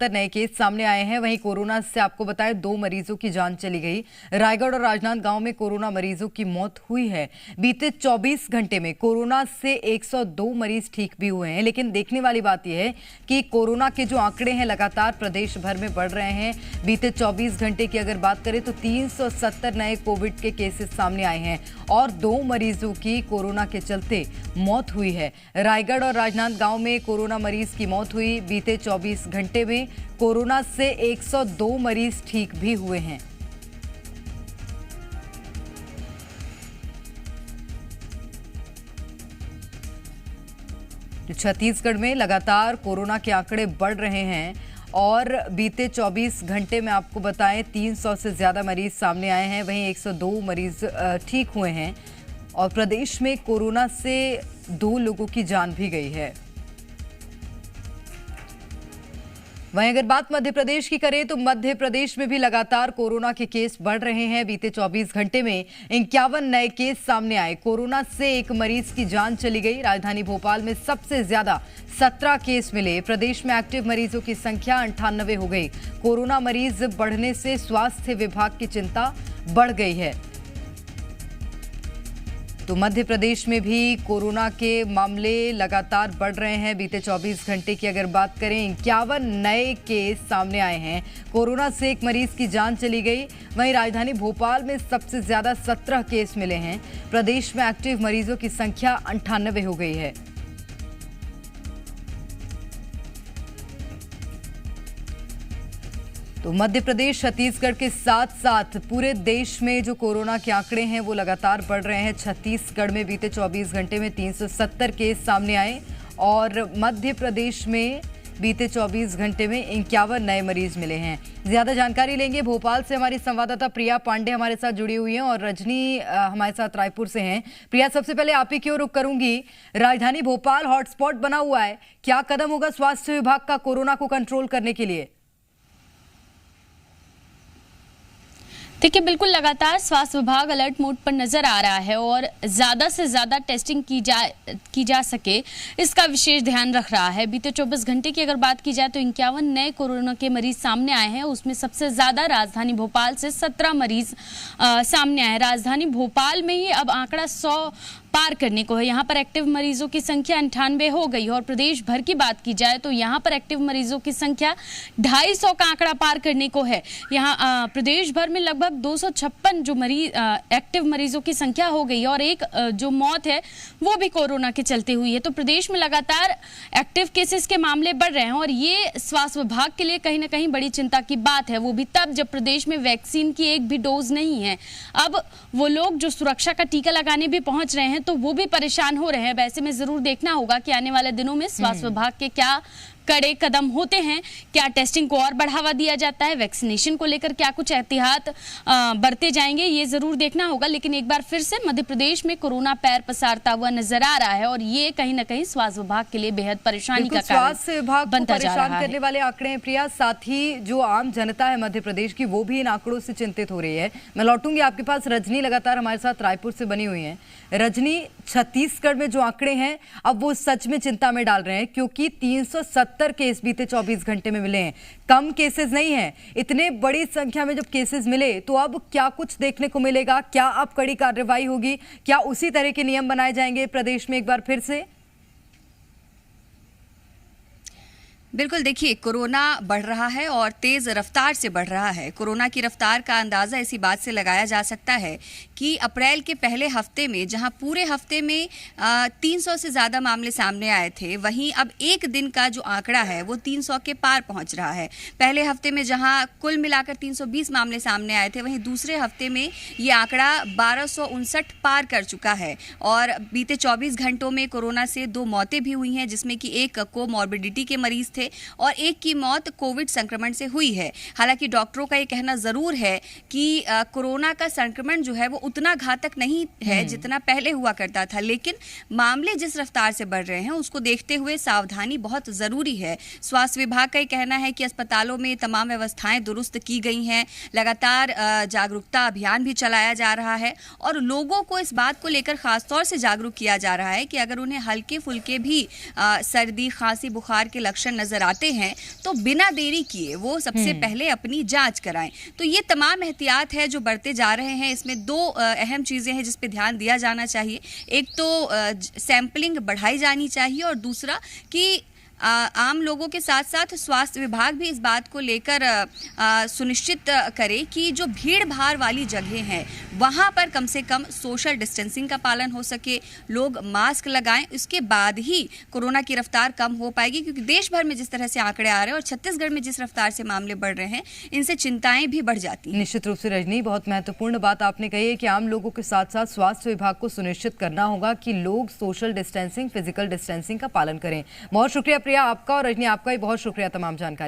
370 नए केस सामने आए हैं। वहीं कोरोना से आपको बताएं 2 मरीजों की जान चली गई। रायगढ़ और राजनांदगांव में कोरोना मरीजों की मौत हुई है। बीते 24 घंटे में कोरोना से 102 मरीज ठीक भी हुए हैं। लेकिन देखने वाली बात यह है कि कोरोना के जो आंकड़े हैं लगातार प्रदेश भर में बढ़ रहे हैं। बीते 24 घंटे की अगर बात करें तो 370 नए कोविड के केसेस सामने आए हैं और 2 मरीजों की कोरोना के चलते मौत हुई है। रायगढ़ और राजनांदगांव में कोरोना मरीज की मौत हुई। बीते 24 घंटे में कोरोना से 102 मरीज ठीक भी हुए हैं। छत्तीसगढ़ में लगातार कोरोना के आंकड़े बढ़ रहे हैं और बीते 24 घंटे में आपको बताएं 300 से ज्यादा मरीज सामने आए हैं। वहीं 102 मरीज ठीक हुए हैं और प्रदेश में कोरोना से 2 लोगों की जान भी गई है। वहीं अगर बात मध्य प्रदेश की करें तो मध्य प्रदेश में भी लगातार कोरोना के केस बढ़ रहे हैं। बीते 24 घंटे में 51 नए केस सामने आए। कोरोना से 1 मरीज की जान चली गई। राजधानी भोपाल में सबसे ज्यादा 17 केस मिले। प्रदेश में एक्टिव मरीजों की संख्या 98 हो गई। कोरोना मरीज बढ़ने से स्वास्थ्य विभाग की चिंता बढ़ गई है। तो मध्य प्रदेश में भी कोरोना के मामले लगातार बढ़ रहे हैं। बीते 24 घंटे की अगर बात करें 51 नए केस सामने आए हैं। कोरोना से 1 मरीज की जान चली गई। वहीं राजधानी भोपाल में सबसे ज्यादा 17 केस मिले हैं। प्रदेश में एक्टिव मरीजों की संख्या 98 हो गई है। तो मध्य प्रदेश छत्तीसगढ़ के साथ साथ पूरे देश में जो कोरोना के आंकड़े हैं वो लगातार बढ़ रहे हैं। छत्तीसगढ़ में बीते 24 घंटे में 370 केस सामने आए और मध्य प्रदेश में बीते 24 घंटे में 51 नए मरीज मिले हैं। ज्यादा जानकारी लेंगे भोपाल से हमारी संवाददाता प्रिया पांडे हमारे साथ जुड़ी हुई हैं और रजनी हमारे साथ रायपुर से हैं। प्रिया, सबसे पहले आप ही की ओर रुख करूंगी। राजधानी भोपाल हॉटस्पॉट बना हुआ है, क्या कदम होगा स्वास्थ्य विभाग का कोरोना को कंट्रोल करने के लिए? देखिए, बिल्कुल लगातार स्वास्थ्य विभाग अलर्ट मोड पर नजर आ रहा है और ज्यादा से ज्यादा टेस्टिंग की जा सके इसका विशेष ध्यान रख रहा है। बीते 24 घंटे की अगर बात की जाए तो 51 नए कोरोना के मरीज सामने आए हैं। उसमें सबसे ज्यादा राजधानी भोपाल से 17 मरीज सामने आए। राजधानी भोपाल में ही अब आंकड़ा 100 पार करने को है। यहाँ पर एक्टिव मरीजों की संख्या 98 हो गई और प्रदेश भर की बात की जाए तो यहाँ पर एक्टिव मरीजों की संख्या 250 का आंकड़ा पार करने को है। यहाँ प्रदेश भर में लगभग 256 जो एक्टिव मरीजों की संख्या हो गई और एक जो मौत है वो भी कोरोना के चलते हुई है। तो प्रदेश में लगातार एक्टिव केसेस के मामले बढ़ रहे हैं और ये स्वास्थ्य विभाग के लिए कहीं ना कहीं बड़ी चिंता की बात है। वो भी तब जब प्रदेश में वैक्सीन की एक भी डोज नहीं है। अब वो लोग जो सुरक्षा का टीका लगाने भी पहुंच रहे हैं तो वो भी परेशान हो रहे हैं। वैसे में जरूर देखना होगा कि आने वाले दिनों में स्वास्थ्य विभाग के क्या कड़े कदम होते हैं, क्या टेस्टिंग को और बढ़ावा दिया जाता है, वैक्सीनेशन को लेकर क्या कुछ एहतियात बरते जाएंगे, ये जरूर देखना होगा। लेकिन एक बार फिर से मध्य प्रदेश में कोरोना पैर पसारता हुआ नजर आ रहा है और ये कहीं ना कहीं स्वास्थ्य विभाग के लिए बेहद परेशानी का कारण स्वास्थ्य विभाग को परेशान करने वाले आंकड़े हैं प्रिया। साथ ही जो आम जनता है मध्य प्रदेश की वो भी इन आंकड़ों से चिंतित हो रही है। मैं लौटूंगी आपके पास। रजनी लगातार हमारे साथ रायपुर से बनी हुई है। रजनी, छत्तीसगढ़ में जो आंकड़े हैं अब वो सच में चिंता में डाल रहे हैं क्योंकि 370 केस बीते 24 घंटे में मिले हैं। कम केसेस नहीं है। इतने बड़ी संख्या में जब केसेस मिले तो अब क्या कुछ देखने को मिलेगा? क्या अब कड़ी कार्रवाई होगी? क्या उसी तरह के नियम बनाए जाएंगे प्रदेश में एक बार फिर से? बिल्कुल, देखिए, कोरोना बढ़ रहा है और तेज रफ्तार से बढ़ रहा है। कोरोना की रफ्तार का अंदाज़ा इसी बात से लगाया जा सकता है कि अप्रैल के पहले हफ्ते में जहां पूरे हफ्ते में 300 से ज़्यादा मामले सामने आए थे, वहीं अब एक दिन का जो आंकड़ा है वो 300 के पार पहुंच रहा है। पहले हफ्ते में जहां कुल मिलाकर 320 मामले सामने आए थे, वहीं दूसरे हफ्ते में ये आंकड़ा 1259 पार कर चुका है। और बीते 24 घंटों में कोरोना से 2 मौतें भी हुई हैं, जिसमें कि एक कोमॉर्बिडिटी के मरीज थे और एक की मौत कोविड संक्रमण से हुई है। हालांकि डॉक्टरों का ये कहना जरूर है कि कोरोना का संक्रमण जो है वो उतना घातक नहीं है जितना पहले हुआ करता था, लेकिन मामले जिस रफ्तार से बढ़ रहे हैं उसको देखते हुए सावधानी बहुत जरूरी है। स्वास्थ्य विभाग का ये कहना है कि अस्पतालों में तमाम व्यवस्थाएं दुरुस्त की गई हैं। लगातार जागरूकता अभियान भी चलाया जा रहा है और लोगों को इस बात को लेकर खासतौर से जागरूक किया जा रहा है कि अगर उन्हें हल्के फुल्के भी सर्दी, खांसी, बुखार के लक्षण नजर आते हैं तो बिना देरी किए वो सबसे पहले अपनी जांच कराएं। तो ये तमाम एहतियात है जो बढ़ते जा रहे हैं। इसमें दो अहम चीजें हैं जिस पे ध्यान दिया जाना चाहिए। एक तो सैंपलिंग बढ़ाई जानी चाहिए और दूसरा कि आम लोगों के साथ साथ स्वास्थ्य विभाग भी इस बात को लेकर सुनिश्चित करे कि जो भीड़ भाड़ वाली जगह हैं वहां पर कम से कम सोशल डिस्टेंसिंग का पालन हो सके, लोग मास्क लगाएं। उसके बाद ही कोरोना की रफ्तार कम हो पाएगी, क्योंकि देश भर में जिस तरह से आंकड़े आ रहे हैं और छत्तीसगढ़ में जिस रफ्तार से मामले बढ़ रहे हैं, इनसे चिंताएं भी बढ़ जाती हैं। निश्चित रूप से रजनी, बहुत महत्वपूर्ण बात आपने कही है कि आम लोगों के साथ साथ स्वास्थ्य विभाग को सुनिश्चित करना होगा कि लोग सोशल डिस्टेंसिंग, फिजिकल डिस्टेंसिंग का पालन करें। बहुत शुक्रिया प्रिया आपका, और रजनी आपका भी बहुत शुक्रिया तमाम जानकारी